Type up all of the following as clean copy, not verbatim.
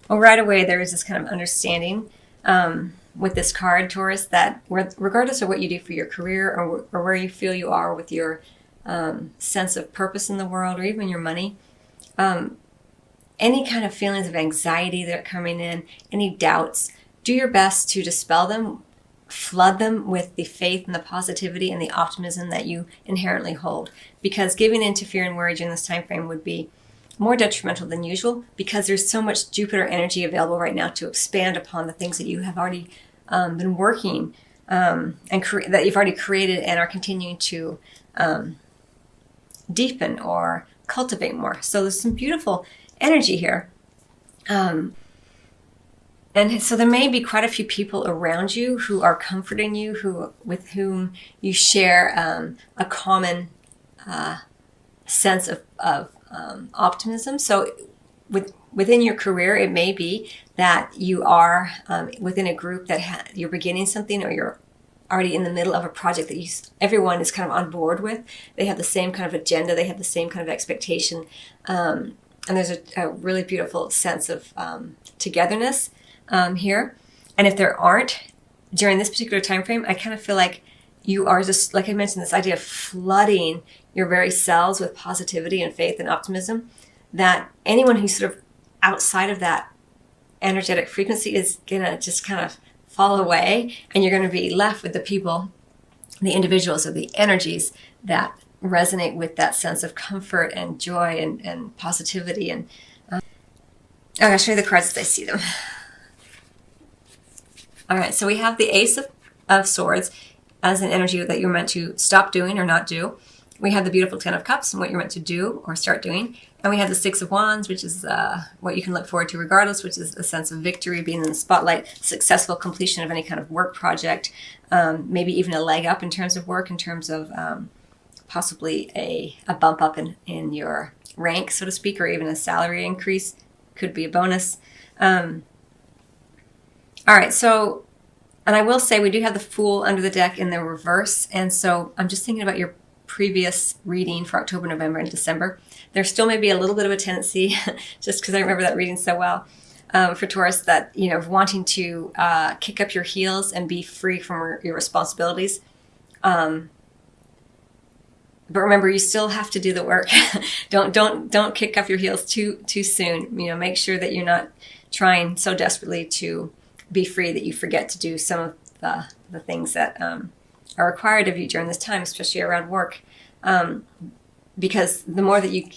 Well, right away, there is this kind of understanding with this card, Taurus, that regardless of what you do for your career or where you feel you are with your sense of purpose in the world or even your money, any kind of feelings of anxiety that are coming in, any doubts, do your best to dispel them, flood them with the faith and the positivity and the optimism that you inherently hold. Because giving in to fear and worry during this time frame would be more detrimental than usual, because there's so much Jupiter energy available right now to expand upon the things that you have already been working and that you've already created and are continuing to deepen or cultivate more. So there's some beautiful energy here. And so there may be quite a few people around you who are comforting you, with whom you share a common sense of optimism. So within your career, it may be that you are within a group that you're beginning something, or you're already in the middle of a project that everyone is kind of on board with. They have the same kind of agenda. They have the same kind of expectation. And there's a really beautiful sense of togetherness here. And if there aren't, during this particular time frame, I kind of feel like you are just, like I mentioned, this idea of flooding your very cells with positivity and faith and optimism, that anyone who's sort of outside of that energetic frequency is going to just kind of fall away, and you're going to be left with the people, the individuals, or the energies that resonate with that sense of comfort and joy and positivity. And I'm going to show you the cards as I see them. All right, so we have the Ace of Swords as an energy that you're meant to stop doing or not do. We have the beautiful Ten of Cups and what you're meant to do or start doing. And we have the Six of Wands, which is what you can look forward to regardless, which is a sense of victory, being in the spotlight, successful completion of any kind of work project, maybe even a leg up in terms of work, in terms of possibly a bump up in your rank, so to speak, or even a salary increase. Could be a bonus. All right, so, and I will say we do have the Fool under the deck in the reverse, and so I'm just thinking about your previous reading for October, November, and December. There still may be a little bit of a tendency, just because I remember that reading so well, for Taurus, that, wanting to kick up your heels and be free from your responsibilities. But remember, you still have to do the work. Don't kick up your heels too soon. Make sure that you're not trying so desperately to be free that you forget to do some of the things that are required of you during this time, especially around work. Because the more that you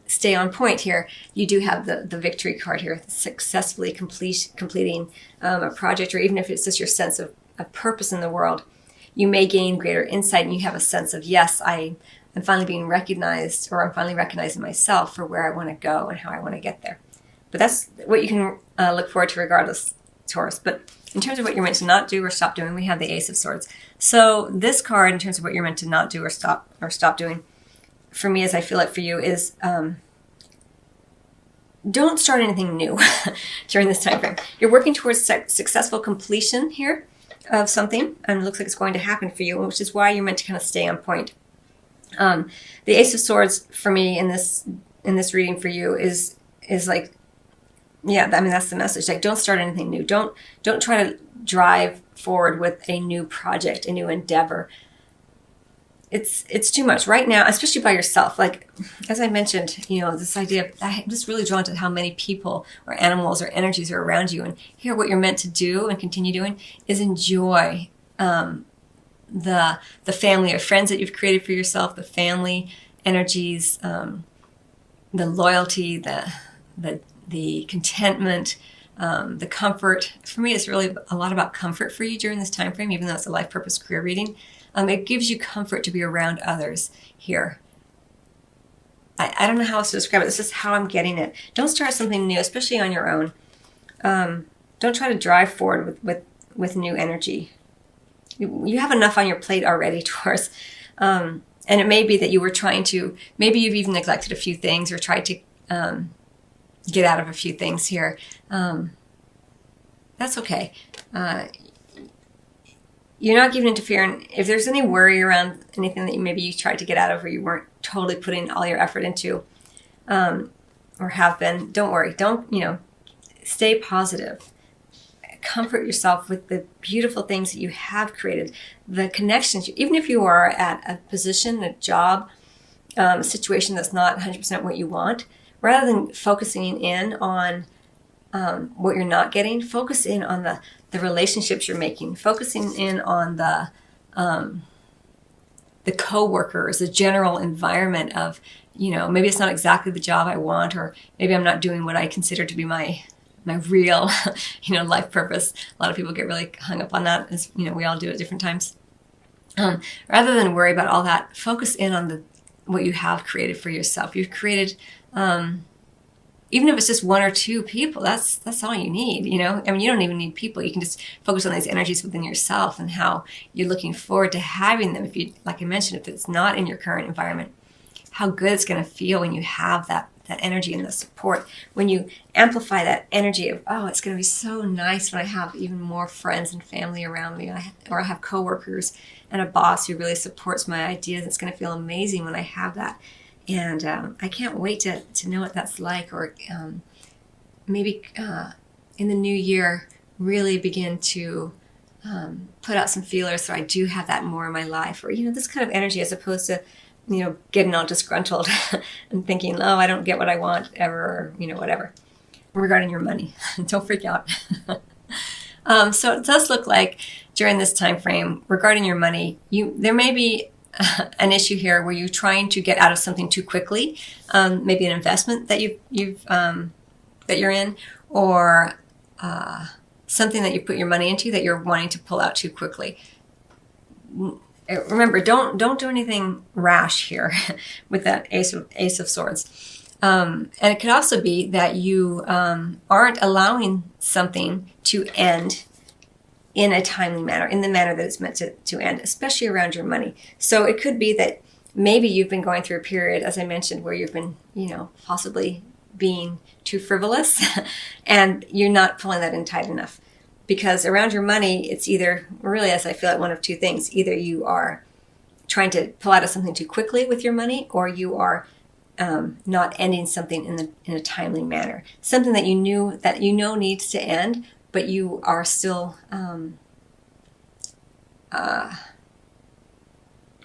stay on point here, you do have the victory card here, successfully completing a project, or even if it's just your sense of purpose in the world, you may gain greater insight, and you have a sense of, yes, I'm finally being recognized, or I'm finally recognizing myself for where I want to go and how I want to get there. But that's what you can look forward to regardless, Taurus. But in terms of what you're meant to not do or stop doing, we have the Ace of Swords. So this card, in terms of what you're meant to not do or stop doing, for me, as I feel it for you, is don't start anything new during this time frame. You're working towards successful completion here of something, and it looks like it's going to happen for you, which is why you're meant to kind of stay on point. The Ace of Swords for me in this reading for you is like, yeah, I mean, that's the message. Like, don't start anything new. Don't try to drive forward with a new project, a new endeavor. It's too much right now, especially by yourself. Like, as I mentioned, this idea of, I'm just really drawn to how many people or animals or energies are around you. And here, what you're meant to do and continue doing is enjoy the family or friends that you've created for yourself, the family energies, the loyalty, the contentment, the comfort. For me, it's really a lot about comfort for you during this time frame, even though it's a life purpose career reading. It gives you comfort to be around others here. I don't know how else to describe it. This is how I'm getting it. Don't start something new, especially on your own. Don't try to drive forward with new energy. You have enough on your plate already, Taurus. And it may be that you were maybe you've even neglected a few things or tried to get out of a few things here. That's okay. You're not giving into fear, and if there's any worry around anything that maybe you tried to get out of or you weren't totally putting all your effort into, or have been, don't worry. Don't, stay positive. Comfort yourself with the beautiful things that you have created, the connections. Even if you are at a position, a job, a situation that's not 100% what you want, rather than focusing in on what you're not getting, focus in on the relationships you're making, focusing in on the co-workers, the general environment of, maybe it's not exactly the job I want, or maybe I'm not doing what I consider to be my real, life purpose. A lot of people get really hung up on that, as we all do at different times. Rather than worry about all that, focus in on what you have created for yourself. You've created, even if it's just one or two people, that's all you need. You don't even need people. You can just focus on these energies within yourself and how you're looking forward to having them. If you, like I mentioned, if it's not in your current environment, how good it's going to feel when you have that energy and the support, when you amplify that energy of, oh, it's going to be so nice when I have even more friends and family around me, or I have coworkers and a boss who really supports my ideas. It's going to feel amazing when I have that. And I can't wait to know what that's like, or maybe in the new year, really begin to put out some feelers so I do have that more in my life, or, this kind of energy, as opposed to getting all disgruntled and thinking, oh, I don't get what I want ever, or, whatever. Regarding your money, don't freak out. So it does look like during this time frame, regarding your money, there may be an issue here where you're trying to get out of something too quickly, maybe an investment that that you're in, or something that you put your money into that you're wanting to pull out too quickly. Remember, don't do anything rash here with that Ace of Swords. And it could also be that you aren't allowing something to end in a timely manner, in the manner that it's meant to end, especially around your money. So it could be that maybe you've been going through a period, as I mentioned, where you've been, possibly being too frivolous and you're not pulling that in tight enough. Because around your money, it's either, really, as I feel like, one of two things. Either you are trying to pull out of something too quickly with your money, or you are not ending something in a timely manner. Something that you know needs to end, but you are still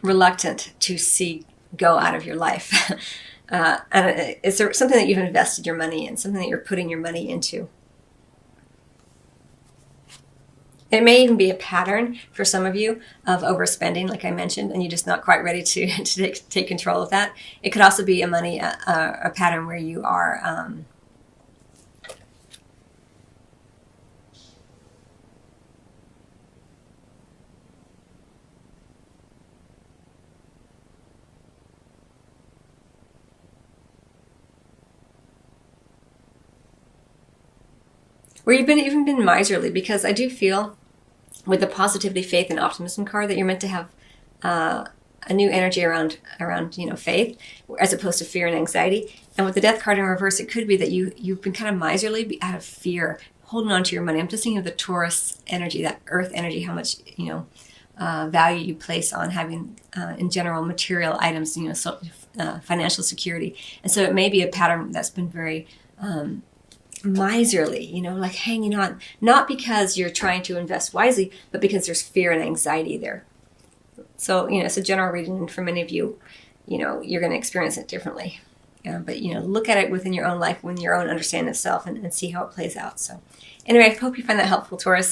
reluctant to see go out of your life. And it's something that you've invested your money in, something that you're putting your money into. It may even be a pattern for some of you of overspending, like I mentioned, and you're just not quite ready to take control of that. It could also be a pattern where you are where you've even been miserly, because I do feel with the positivity, faith, and optimism card that you're meant to have a new energy around faith, as opposed to fear and anxiety. And with the Death card in reverse, it could be that you've been kind of miserly out of fear, holding on to your money. I'm just thinking of the Taurus energy, that earth energy, how much value you place on having in general material items, financial security. And so it may be a pattern that's been very miserly, like hanging on, not because you're trying to invest wisely, but because there's fear and anxiety there. So, it's a general reading, and for many of you, you're going to experience it differently. But, look at it within your own life, with your own understanding of self, and see how it plays out. So anyway, I hope you find that helpful, Taurus.